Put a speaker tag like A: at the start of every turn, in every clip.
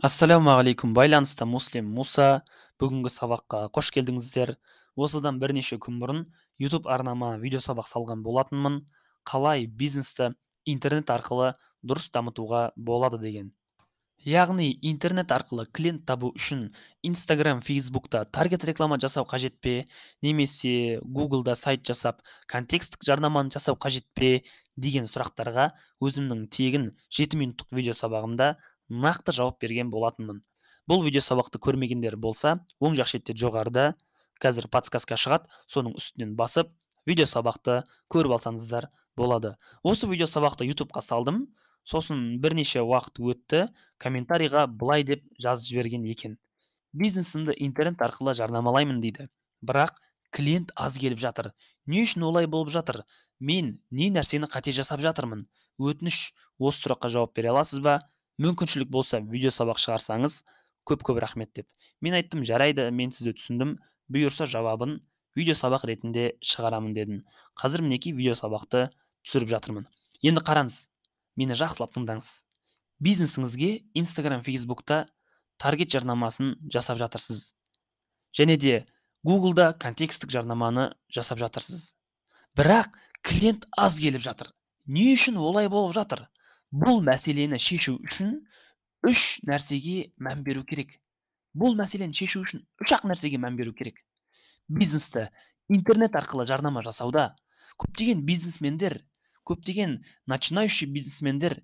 A: Ассалаумағалейкум, байланыста Муслим Муса. Бүгінгі сабаққа қош келдіңіздер. Осыдан бірнеше күн бұрын YouTube арнама видео сабақ салған болатынмын. Қалай бизнесті интернет арқылы дұрыс дамытуға болады деген. Яғни интернет арқылы клиент табу үшін Instagram, Facebook'та таргет реклама жасау қажет пе, немесе Google'да сайт жасап, контекстік жарнаманы жасау қажет пе деген сұрақтарға өзімнің тегін 7 минуттық видео сабағымда нақты жауап берген болатынмын. Бұл видео сабақты көрмегендер болса, оң жақ шетте жоғарыда қазір подсказка шығады, соның үстінен басып, видео сабақты көріп алсаңыздар болады. Осы видео сабақты YouTube-қа салдым. Сосын бірнеше уақыт өтті, комментарийға былай деп жазып жіберген екен. Бизнесімді интернет арқылы жарнамалаймын дейді. Бірақ клиент аз келіп жатыр. Не үшін олай болып жатыр? Мен не нәрсені қате жасап жатырмын? Өтініш, осы сұраққа жауап бере аласыз ба? Мүмкіншілік болса видео сабақ шығарсаңыз, көп рахмет деп. Мен айттым, жарайды, мен сізді түсіндім. Бұйырса жауабын видео сабақ ретінде шығарамын дедім. Қазір мінекей видео сабақты түсіріп жатырмын. Енді қараңыз. Мені жақсылап тыңдаңыз. Бизнесіңізге Instagram, Facebook'та таргет жарнамасын жасап жатырсыз. Және де Google'да контекстік жарнаманы жасап жатырсыз. Бірақ клиент аз келіп жатыр. Не үшін олай болып жатыр? Бұл мәселені шешу үшін 3 нәрсеге мән беру керек. Бұл мәселені шешу үшін 3-ақ нәрсеге мән беру керек. Бизнесті интернет арқылы жарнама жасауда көптеген бизнесмендер, көптеген начинающий бизнесмендер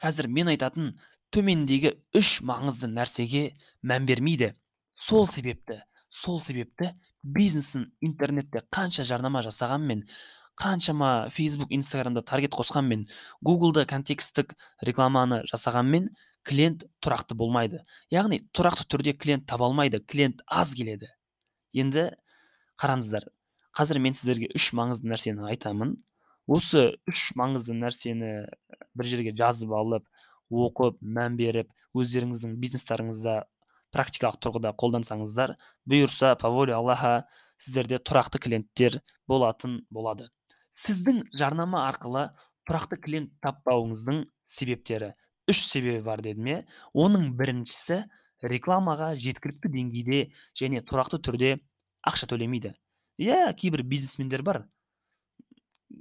A: қазір мен айтатын төмендегі 3 маңызды нәрсеге мән бермейді. Сол себепті бизнесін интернетте қанша жарнама жасағанмен, қаншама Facebook, Instagram'да таргет қосқанмен, Google'да контекстік рекламаны жасағанмен клиент тұрақты болмайды. Яғни тұрақты түрде клиент таба алмайды, клиент аз келеді. Енді қараңыздар, қазір мен сіздерге 3 маңызды нәрсені айтамын. Осы 3 маңызды нәрсені бір жерге жазып алып, оқып, мән беріп, өздеріңіздің бизнестарыңызда практикалық тұрғыда қолдансаңыздар, бұйырса, по воле Аллаха, сіздерде тұрақты клиенттер болады. Сіздің жарнама арқылы тұрақты клиент таппауыңыздың себептері 3 себебі бар дедім. Оның біріншісі рекламаға жеткілікті деңгейде және тұрақты түрде ақша төлемейді. Кейбір бизнесмендер бар.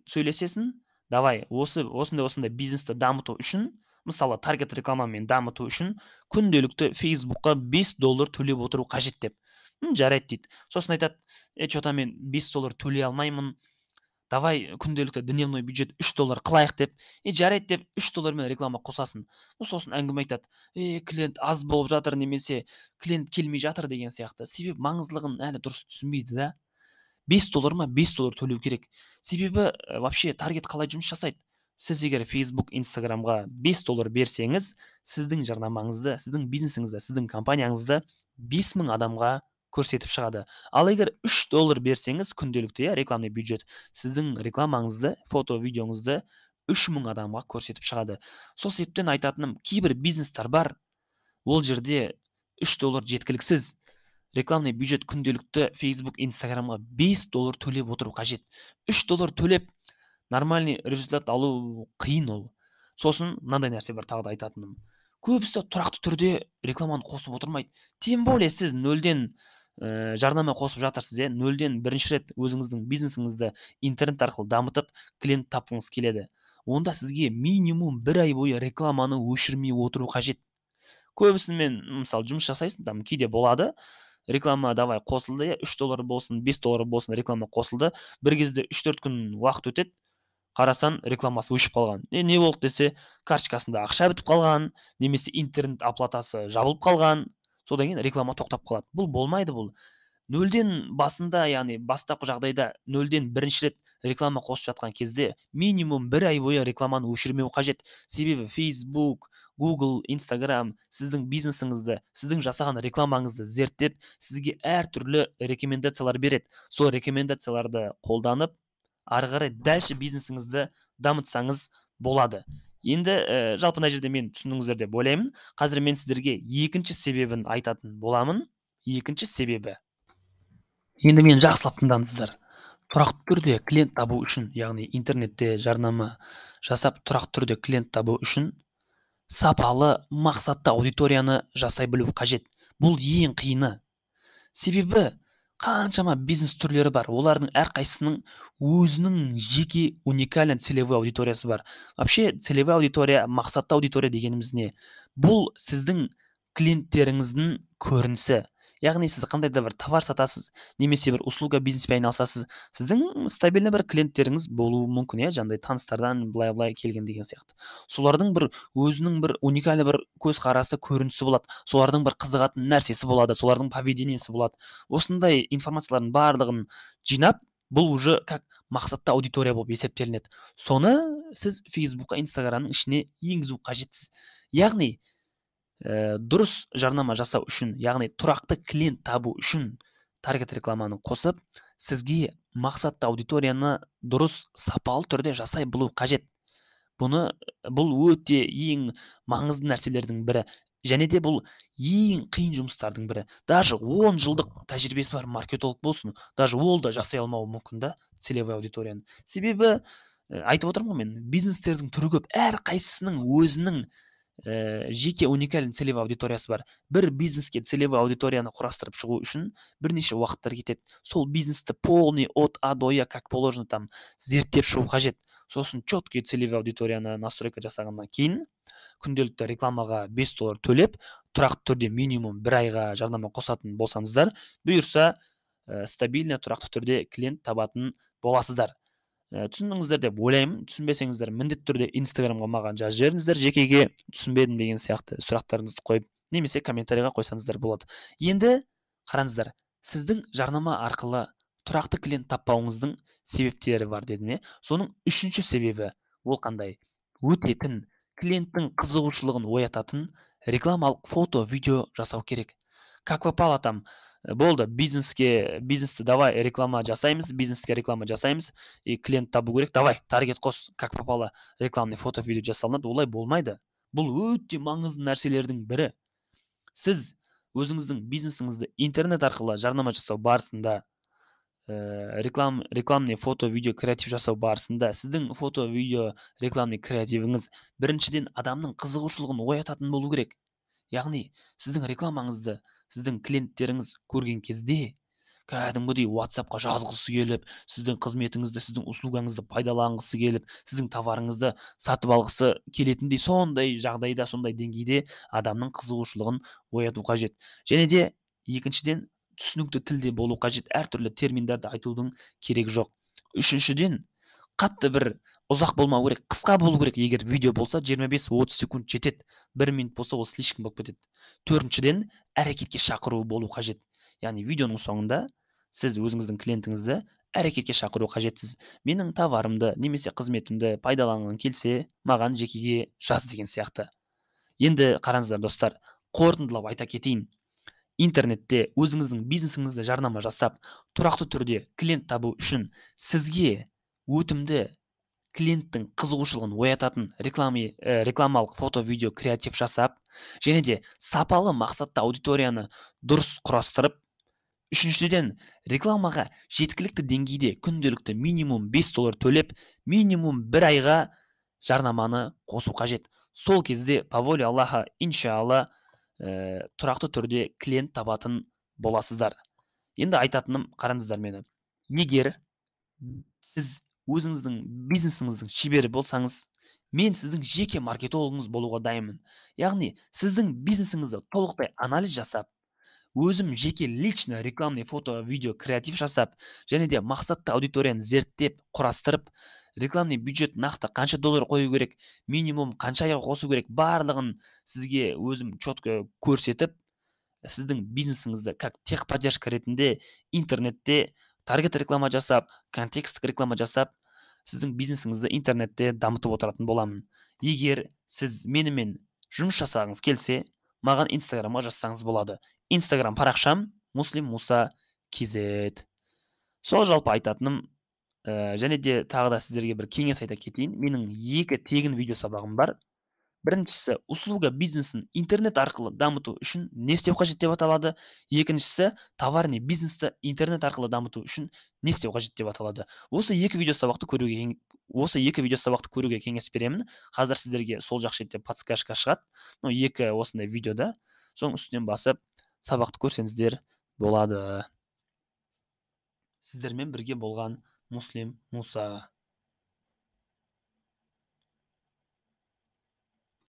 A: Сөйлесесің, давай, осындай бизнесті дамыту үшін, мысалы таргет рекламамен дамыту үшін күнделікті Facebook'қа $5 төлеп отыру қажет деп. Жарайды дейді. Сосын айтады, что-то мен $5 төлей алмаймын. Давай күнделікті дневной бюджет $3 қылайық деп. Жарайды деп $3 мен реклама қосасын. Сосын әңгіме айтады, клиент аз болып жатыр, немесе клиент келмей жатыр деген сияқты. Себебі маңыздылығын әлі дұрыс түсінбейді да. $5 ма? $5 төлеу керек. Себебі вообще таргет қалай жұмыс жасайды? Сіз егер Facebook, Instagram'ға $5 берсеңіз, сіздің жарнамаңызды, сіздің бизнесіңізді, сіздің компанияңызды 5000 адамға көрсетіп шығады. Ал егер $3 берсеңіз, күнделікті рекламный бюджет, сіздің рекламаңызды, фото, видеоңызды 3000 адамға көрсетіп шығады. Сол себептен айтатыным, кейбір бизнестер бар, ол жерде $3 жеткіліксіз. Рекламный бюджет күнделікті Facebook, Instagram'ға $5 төлеп отыру қажет. $3 төлеп нормальный результат алу қиын ол. Сосын мынандай нәрсе бар, тағы да айтатыным. Көбісі тұрақты түрде рекламаны қосып отырмайды. Тем более сіз нөлден жарнама қосып жатырсыз, нөлден бірінші рет өзіңіздің бизнесіңізді интернет арқылы дамытып, клиент тапқыңыз келеді. Онда сізге минимум 1 ай бойы рекламаны өшірмей отыру қажет. Көбісімен, мысалы, жұмыс жасайсың, там кейде болады. Реклама давай қосылды, $3 болсын, $5 болсын, реклама қосылды. Bir кезде 3-4 күн уақыт өтеді. Қарасан, рекламасы өшіп қалған. Не болды десе, карточкасында ақша бітіп қалған, немесе интернет оплатасы жабылып қалған. Содан кейін реклама тоқтап қалады. Бұл болмайды бұл. Нөлден басында, яғни бастапқы жағдайда нөлден бірінші рет реклама қосып жатқан кезде минимум 1 ай бойы рекламаны өшірмеу қажет. Себебі Facebook, Google, Instagram сіздің бизнесіңізді, сіздің жасаған рекламаңызды зерттеп, сізге әртүрлі рекомендациялар береді. Сол рекомендацияларды қолданып, ары қарай дальше бизнесіңізді дамытсаңыз болады. Енді жалпы мына жерде мен түсіндіңіздер деп ойлаймын. Қазір мен сіздерге екінші себебін айтатын боламын. Екінші себебі. Енді мен жақсылап тыңдаңыздар. Тұрақты түрде клиент табу үшін, яғни интернетте жарнама жасап тұрақты түрде клиент табу үшін сапалы мақсатты аудиторияны жасай білу қажет. Бұл ең қиыны. Себебі қаншама бизнес түрлері бар, олардың әрқайсысының өзінің жеке уникальный целевой аудиториясы бар. Вообще целевая аудитория, мақсатты аудитория дегеніміз не? Бұл сіздің клиенттеріңіздің көрінісі. Яғни сіз қандай да бір товар сатасыз, немесе бір услуга бизнеспен айналысасыз, сіздің стабильный бір клиенттеріңіз болуы мүмкін, жаңағыдай таныстардан былай келген деген сияқты. Солардың бір өзінің бір уникальный бір көзқарасы, көрінісі болады. Солардың бір қызығатын нәрсесі болады, солардың поведениесі болады. Осындай информациялардың барлығын жинап, бұл уже как мақсатты аудитория болып есептелінеді. Соны сіз Фейсбукқа, Инстаграмның ішіне енгізу қажетсіз. Яғни дұрыс жарнама жасау үшін, яғни тұрақты клиент табу үшін таргет рекламаны қосып, сізге мақсатты аудиторияны дұрыс сапалы түрде жасай білу қажет. Бұл өте ең маңызды нәрселердің бірі, және де бұл ең қиын жұмыстардың бірі. Даже 10 жылдық тәжірибесі бар маркетолог болсын, даже ол да жасай алмауы мүмкін да целевой аудиторияны. Себебі айтып отырмын ғой мен, бизнестердің түрі көп, әрқайсысының өзінің жеке уникальный целевой аудиториясы бар. Бір бизнеске целевой аудиторияны құрастырып шығу үшін бірнеше уақыттар кетеді. Сол бизнесті полный от А до Я как положено там зерттеп шығу қажет. Сосын четкий целевой аудиторияны настройка жасағаннан кейін күнделікті рекламаға $5 төлеп, тұрақты түрде минимум 1 айға жарнама қосатын болсаңыздар, бұйырса стабильно тұрақты түрде клиент табатын боласыздар. Түсіндіңіздер деп ойлаймын. Түсінбесеңіздер міндетті түрде Инстаграмға маған жазып жіберіңіздер, жекеге түсінбедім деген сияқты сұрақтарыңызды қойып, немесе комментарийға қойсаңыздар болады. Енді қараңыздар, сіздің жарнама арқылы тұрақты клиент таппауыңыздың себептері бар дедім. Соның үшінші себебі ол қандай? Өтетін, клиенттің қызығушылығын оятатын рекламалық фото, видео жасау керек. Как попало там, болды, бизнесті давай реклама жасаймыз, и клиент табу керек, давай таргет қос, как попало рекламный фото, видео жасалынады. Олай болмайды. Бұл өте маңызды нәрселердің бірі. Сіз өзіңіздің бизнесіңізді интернет арқылы жарнама жасау барысында, рекламный фото, видео, креатив жасау барысында, сіздің фото, видео, рекламный креативіңіз біріншіден адамның қызығушылығын оятатын болу керек. Яғни сіздің рекламаңызды сіздің клиенттеріңіз көрген кезде кәдімгідей WhatsAppқа жазғысы келіп, сіздің қызметіңізді, сіздің услугаңызды пайдаланғысы келіп, сіздің товарыңызды сатып алғысы келетіндей, сондай жағдайда, сондай деңгейде адамның қызығушылығын ояту қажет. Және де екіншіден түсінікті тілде болу қажет. Әртүрлі терминдерді айтудың керегі жоқ. Үшіншіден қатты бір ұзақ болмау керек, қысқа болу керек. Егер видео болса 25-30 секунд жетеді, 1 минут болса ол слишком болып кетеді. Төртіншіден әрекетке шақыру болу қажет. Яғни видеоның соңында сіз өзіңіздің клиентіңізді әрекетке шақыру қажетсіз. Менің товарымды немесе қызметімді пайдаланғың келсе, маған жекеге жаз деген сияқты. Енді қараңыздар достар, қорытындылап айта кетейін. Интернетте өзіңіздің бизнесіңізді жарнама жасап, тұрақты түрде клиент табу үшін сізге өтімді клиенттің қызығушылығын оятатын рекламалық фото, видео, креатив жасап, және де сапалы мақсатты аудиторияны дұрыс құрастырып, үшіншіден рекламаға жеткілікті деңгейде күнделікті минимум $5 төлеп, минимум 1 айға жарнаманы қосу қажет. Сол кезде по воле Аллаха, иншалла, тұрақты түрде клиент табатын боласыздар. Енді айтатыным, қараңыздар мені. Егер сіз өзіңіздің бизнесіңіздің шебері болсаңыз, мен сіздің жеке маркетологыңыз болуға дайынмын. Яғни сіздің бизнесіңізді толықтай анализ жасап, өзім жеке лично рекламный фото, видео, креатив жасап, және де мақсатты аудиторияны зерттеп, құрастырып, рекламный бюджет нақты қанша $, қою керек, минимум қанша айға қосу керек, барлығын сізге өзім четко көрсетіп, сіздің бизнесіңізді как техподдержка ретінде интернетте таргет реклама жасап, контексттік реклама жасап, сіздің бизнесіңізді интернетте дамытып отыратын боламын. Егер сіз менімен жұмыс жасағыңыз келсе, маған Инстаграмға жазсаңыз болады. Инстаграм парақшам muslim.musa.kz. Сол жалпы айтатыным, және де тағы да сіздерге бір кеңес айта кетейін. Менің 2 тегін видео сабағым бар. Біріншісі, услуга бизнесін интернет арқылы дамыту үшін не істеу қажет деп аталады. Екіншісі, товарный бизнесті интернет арқылы дамыту үшін не істеу қажет деп аталады. Осы екі видео сабақты көруге кеңес беремін. Қазір сіздерге сол жақ шетте подсказка шығады. Екі осындай видеода, соның үстінен басып сабақты көрсеңіздер болады. Сіздермен бірге болған Муслим Муса.